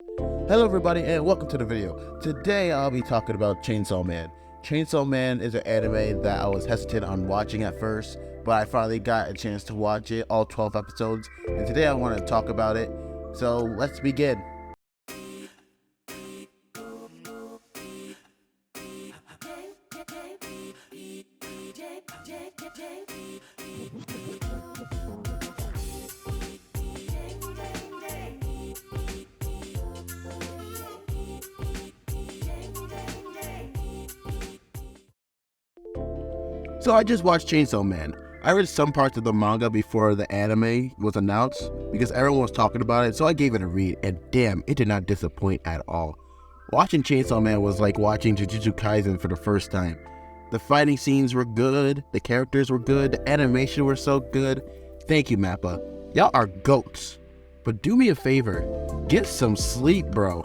Hello everybody and welcome to the video. Today I'll be talking about Chainsaw Man. Chainsaw Man is an anime that I was hesitant on watching at first, but I finally got a chance to watch it, all 12 episodes, and today I want to talk about it. So let's begin. So I just watched Chainsaw Man. I read some parts of the manga before the anime was announced because everyone was talking about it, so I gave it a read, and damn, it did not disappoint at all. Watching Chainsaw Man was like watching Jujutsu Kaisen for the first time. The fighting scenes were good, the characters were good, the animation were so good. Thank you, Mappa. Y'all are goats. But do me a favor, get some sleep, bro.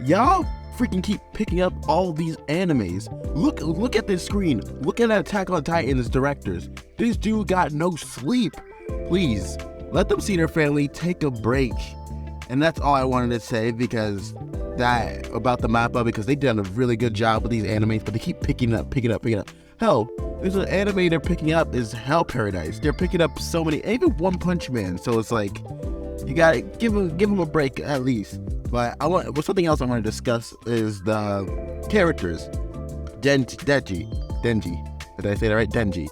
Y'all freaking keep picking up all these animes. Look at this screen. Look at Attack on Titan's directors. This dude got no sleep. Please, let them see their family, take a break. And that's all I wanted to say because that about the Mappa, because they done a really good job with these animes, but they keep picking up. Hell, there's an anime they're picking up is Hell Paradise. They're picking up so many, even One Punch Man. So it's like, you gotta give them a break at least. But something else I want to discuss is the characters. Denji. Did I say that right? Denji.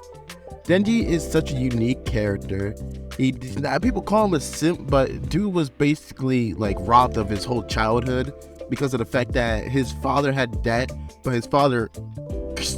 Denji is such a unique character. People call him a simp, but dude was basically like robbed of his whole childhood because of the fact that his father had debt, but his father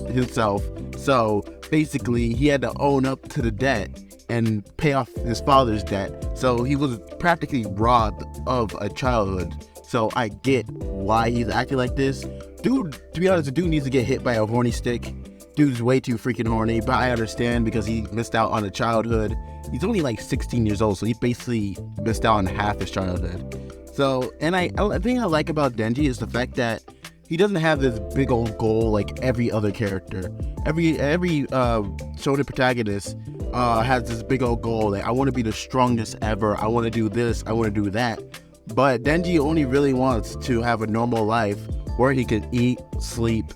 himself. So basically, he had to own up to the debt and pay off his father's debt. So he was practically robbed of a childhood. So I get why he's acting like this. Dude, to be honest, the dude needs to get hit by a horny stick. Dude's way too freaking horny, but I understand because he missed out on a childhood. He's only like 16 years old, so he basically missed out on half his childhood. So, and the thing I like about Denji is the fact that he doesn't have this big old goal like every other character. Every shonen protagonist has this big old goal. Like, I want to be the strongest ever. I want to do this. I want to do that. But Denji only really wants to have a normal life where he can eat, sleep,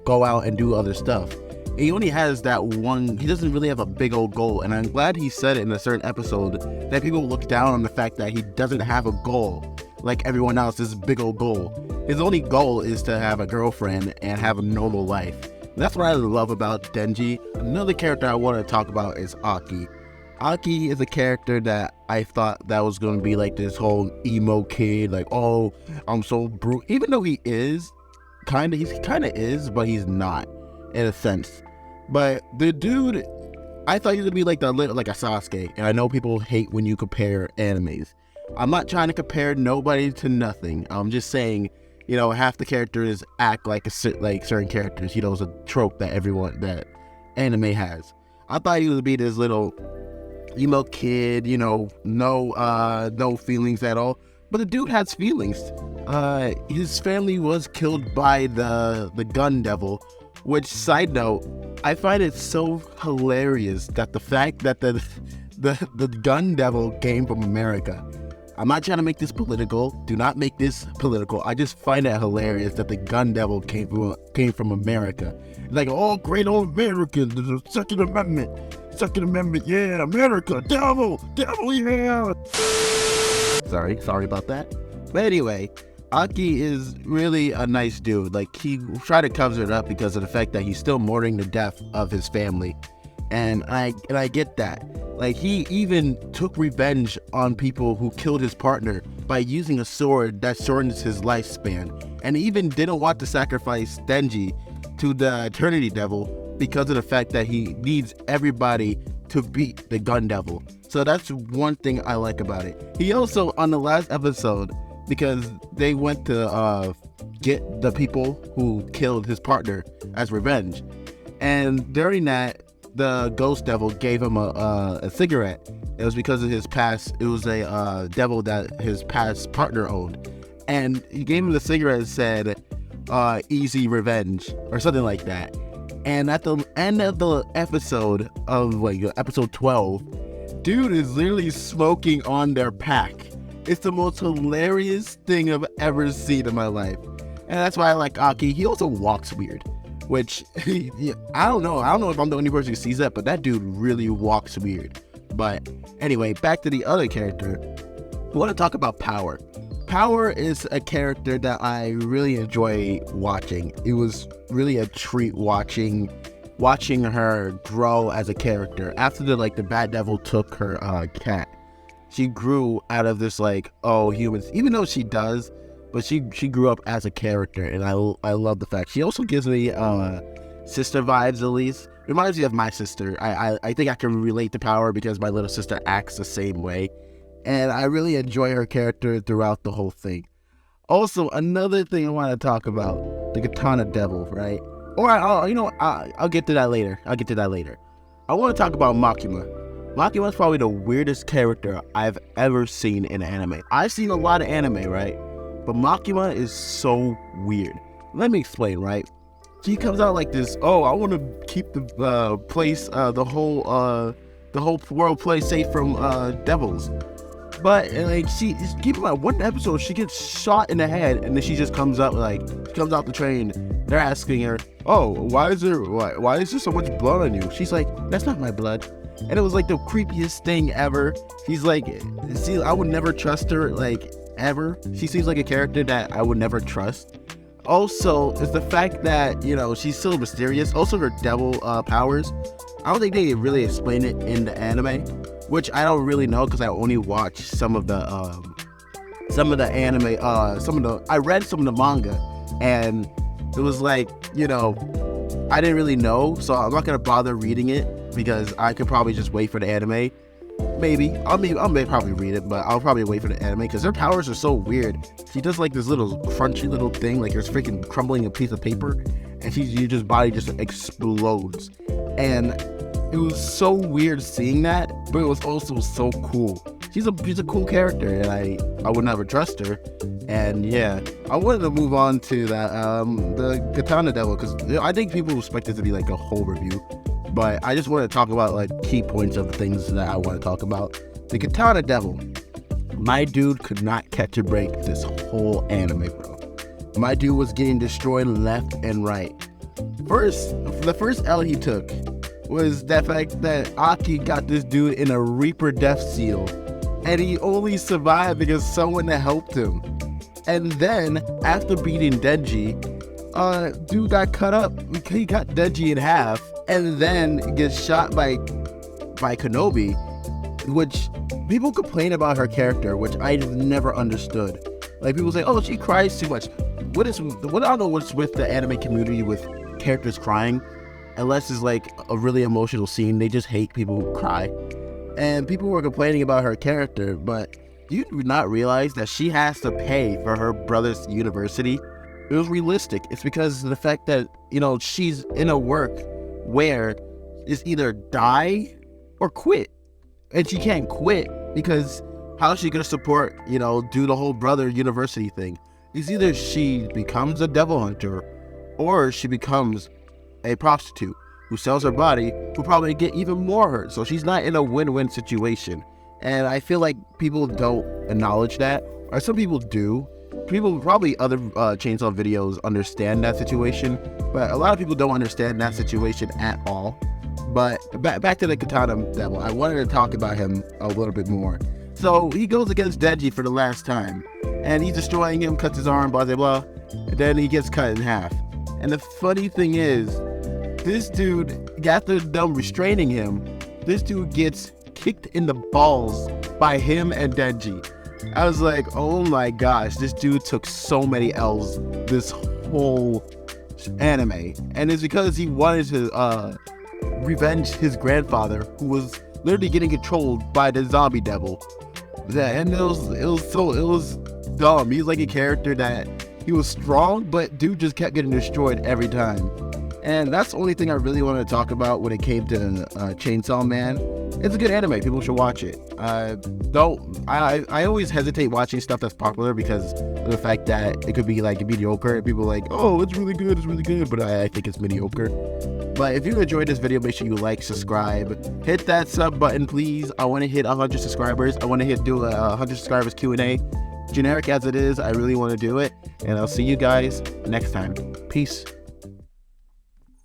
go out and do other stuff. He only has that one. He doesn't really have a big old goal. And I'm glad he said it in a certain episode that people look down on the fact that he doesn't have a goal like everyone else. This big old goal. His only goal is to have a girlfriend and have a normal life. That's what I love about Denji. Another character I want to talk about is Aki. Aki is a character that I thought that was going to be like this whole emo kid, like, oh, I'm so brutal. Even though he is, he kind of is, but he's not, in a sense. But the dude, I thought he was going to be like like a Sasuke. And I know people hate when you compare animes. I'm not trying to compare nobody to nothing. I'm just saying, half the characters act like certain characters. It's a trope that anime has. I thought he would be this little emo kid, no feelings at all. But the dude has feelings. His family was killed by the gun devil, which, side note, I find it so hilarious that the fact that the gun devil came from America. I'm not trying to make this political. Do not make this political. I just find it hilarious that the gun devil came from America. Like, oh, great old Americans, the Second Amendment, yeah, America, devil, yeah. Sorry about that. But anyway, Aki is really a nice dude. Like, he tried to cover it up because of the fact that he's still mourning the death of his family. And I get that. Like, he even took revenge on people who killed his partner by using a sword that shortens his lifespan. And he even didn't want to sacrifice Denji to the Eternity Devil because of the fact that he needs everybody to beat the gun devil. So that's one thing I like about it. He also, on the last episode, because they went to get the people who killed his partner as revenge. And during that, the ghost devil gave him a cigarette. It was because of his past. It was a devil that his past partner owned. And he gave him the cigarette and said, easy revenge, or something like that. And at the end of the episode of episode 12, dude is literally smoking on their pack. It's the most hilarious thing I've ever seen in my life. And that's why I like Aki. He also walks weird, which I don't know. I don't know if I'm the only person who sees that, but that dude really walks weird. But anyway, back to the other character. I want to talk about Power. Power is a character that I really enjoy watching. It was really a treat watching her grow as a character. After the Bad Devil took her cat, she grew out of this humans, even though she does, but she grew up as a character, and I love the fact. She also gives me sister vibes, at least. Reminds me of my sister. I think I can relate to Power because my little sister acts the same way, and I really enjoy her character throughout the whole thing. Also, another thing I want to talk about, the Katana Devil, right? Or I'll get to that later. I want to talk about Makima. Makima is probably the weirdest character I've ever seen in anime. I've seen a lot of anime, right? But Makima is so weird. Let me explain, right? She comes out like this, I want to keep the place, the whole world place safe from devils. But keep in mind, one episode she gets shot in the head, and then she just comes out the train. They're asking her, why is there so much blood on you? She's like, that's not my blood. And it was the creepiest thing ever. She's like, see, I would never trust her, ever. She seems like a character that I would never trust. Also, it's the fact that, she's so mysterious. Also, her devil powers. I don't think they really explain it in the anime, which I don't really know because I only watched some of the anime. I read some of the manga, and it was I didn't really know, so I'm not gonna bother reading it because I could probably just wait for the anime. Maybe I may probably read it, but I'll probably wait for the anime because their powers are so weird. She does this little crunchy little thing, you're freaking crumbling a piece of paper, and your body just explodes. And it was so weird seeing that, but it was also so cool. She's a cool character, and I would never trust her. And yeah, I wanted to move on to that the Katana Devil, because I think people expect it to be a whole review, but I just want to talk about key points of the things that I want to talk about. The Katana Devil, my dude could not catch a break this whole anime, bro. My dude was getting destroyed left and right. The first L he took was the fact that Aki got this dude in a Reaper Death Seal, and he only survived because someone helped him. And then, after beating Denji, dude got cut up. He cut Denji in half, and then gets shot by Kenobi, which people complain about her character, which I've never understood. People say, she cries too much. I don't know what's with the anime community with characters crying, unless it's a really emotional scene. They just hate people who cry. And people were complaining about her character, but do you not realize that she has to pay for her brother's university? It was realistic. It's because of the fact that, she's in a work where it's either die or quit. And she can't quit because how is she going to support, do the whole brother university thing? It's either she becomes a devil hunter or she becomes a prostitute who sells her body, who probably get even more hurt. So she's not in a win-win situation. And I feel like people don't acknowledge that, or some people do. People, probably other chainsaw videos understand that situation, but a lot of people don't understand that situation at all. But back to the Katana Devil, I wanted to talk about him a little bit more. So he goes against Denji for the last time, and he's destroying him, cuts his arm, blah, blah, blah, and then he gets cut in half. And the funny thing is, this dude, after them restraining him, this dude gets kicked in the balls by him and Denji. I was like, oh my gosh, this dude took so many L's this whole anime. And it's because he wanted to revenge his grandfather, who was literally getting controlled by the zombie devil. Yeah, and it was dumb. He's a character that he was strong, but dude just kept getting destroyed every time. And that's the only thing I really wanted to talk about when it came to Chainsaw Man. It's a good anime. People should watch it. Though I always hesitate watching stuff that's popular because of the fact that it could be like mediocre. People are like, oh, it's really good, but I think it's mediocre. But if you enjoyed this video, make sure you like, subscribe, hit that sub button, please. I want to hit 100 subscribers. I want to do a 100 subscribers Q&A. Generic as it is, I really want to do it. And I'll see you guys next time. Peace.